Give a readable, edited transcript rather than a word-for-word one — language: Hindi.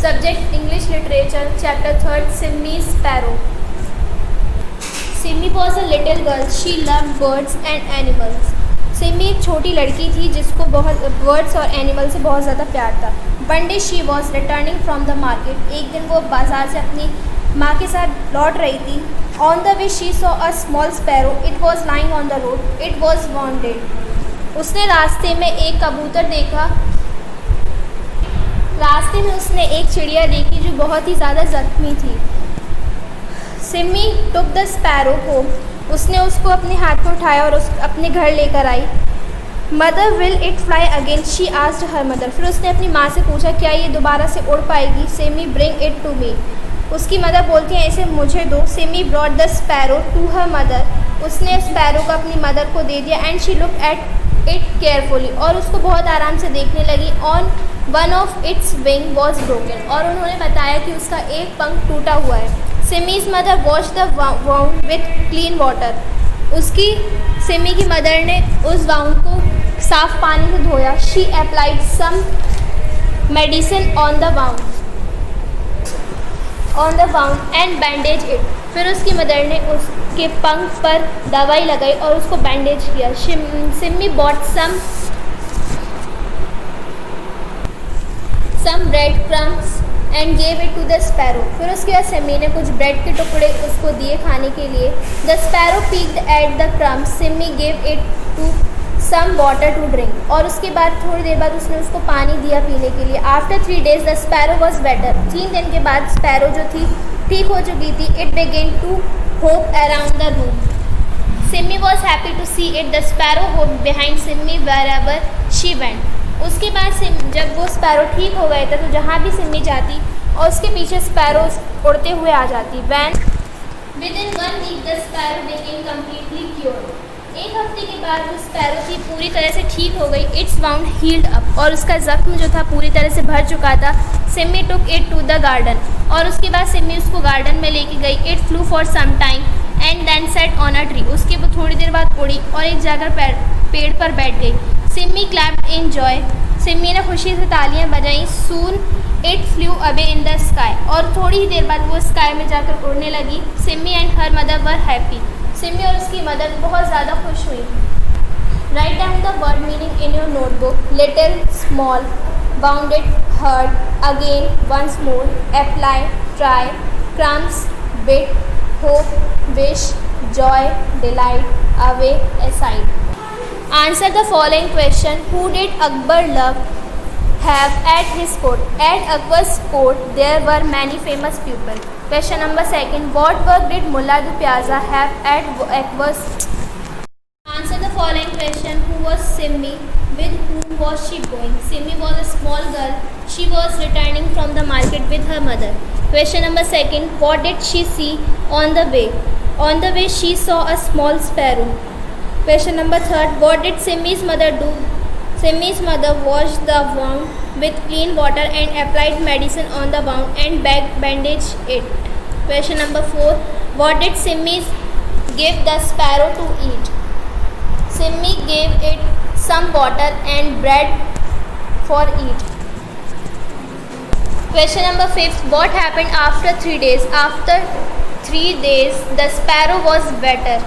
Subject English Literature, Chapter 3rd, Simmy's Sparrow. Simmy was a little girl. She loved birds and animals. Simi एक छोटी लड़की थी जिसको बहुत बर्ड्स और एनिमल से बहुत ज़्यादा प्यार था. One day she was returning from the market. एक दिन वो बाज़ार से अपनी माँ के साथ लौट रही थी. On the way she saw a small sparrow. It was lying on the road. It was wanted. उसने रास्ते में एक कबूतर देखा. रास्ते में उसने एक चिड़िया देखी जो बहुत ही ज़्यादा ज़ख्मी थी. Simi took the sparrow home. उसने उसको अपने हाथ में उठाया और अपने घर लेकर आई. Mother will it fly again she asked her mother. फिर उसने अपनी माँ से पूछा क्या ये दोबारा से उड़ पाएगी. Simi bring it to me. उसकी मदर बोलती है इसे मुझे दो. Simi brought the sparrow to her mother. उसने स्पैरो को अपनी मदर को दे दिया. And she look at it carefully. और उसको बहुत आराम से देखने लगी. On one of its wing was broken. और उन्होंने बताया कि उसका एक पंख टूटा हुआ है. Simi's mother wash the wound with clean water. उसकी सिमी की मदर ने उस वाउंड को साफ पानी से धोया. She applied some medicine on the wound and bandage it. फिर उसकी मदर ने उसके पंख पर दवाई लगाई और उसको बैंडेज किया. Simi bought some bread crumbs and gave it to the sparrow. फिर उसके बाद सिमी ने कुछ ब्रेड के टुकड़े उसको दिए खाने के लिए. The sparrow pecked at the crumbs. Simi gave it to some water to drink. और उसके बाद थोड़ी देर बाद उसने उसको पानी दिया पीने के लिए. After 3 days the sparrow was better. 3 दिन के बाद स्पैरो जो थी ठीक हो चुकी थी. It began to hop around the room. Simi was happy to see it. The sparrow hop behind Simi wherever she went. उसके बाद जब वो स्पैरो ठीक हो गए थे तो जहाँ भी सिमी जाती और उसके पीछे स्पैरो उड़ते हुए आ जाती. When within 1 week the sparrow became completely cured. एक हफ्ते के बाद वो स्पैरो थी पूरी तरह से ठीक हो गई. Its wound healed up. और उसका जख्म जो था पूरी तरह से भर चुका था. Simi took it to the garden. और उसके बाद सिमी उसको गार्डन में लेके गई. It flew for some time and then sat on a tree. उसके वो थोड़ी देर बाद उड़ी और एक जाकर पेड़ पर बैठ गई. Simi clapped in joy. Simi ने खुशी से तालियां बजाईं. Soon it flu away in the sky. और थोड़ी ही देर बाद वो स्काई में जाकर उड़ने लगी. Simi and her mother were happy. Simi और उसकी मदर बहुत ज़्यादा खुश हुई. Write down the word meaning in your notebook. Little, small, bounded, heard, again, once more, apply, try, crumbs, bit, hop, wish, joy, delight, away, aside. Answer the following question. Who did Akbar love have at his court? At Akbar's court there were many famous people. Question number 2. What work did Mullah du Piazza have at Akbar's? Answer the following question. Who was Simmi? With whom was she going? Simmi was a small girl. She was returning from the market with her mother. Question number 2. What did she see on the way? On the way she saw a small sparrow. Question number 3. What did Simmy's mother do? Simmy's mother washed the wound with clean water and applied medicine on the wound and bandaged it. Question number 4. What did Simmy give the sparrow to eat? Simmy gave it some water and bread for eat. Question number 5. What happened after 3 days? After 3 days, the sparrow was better.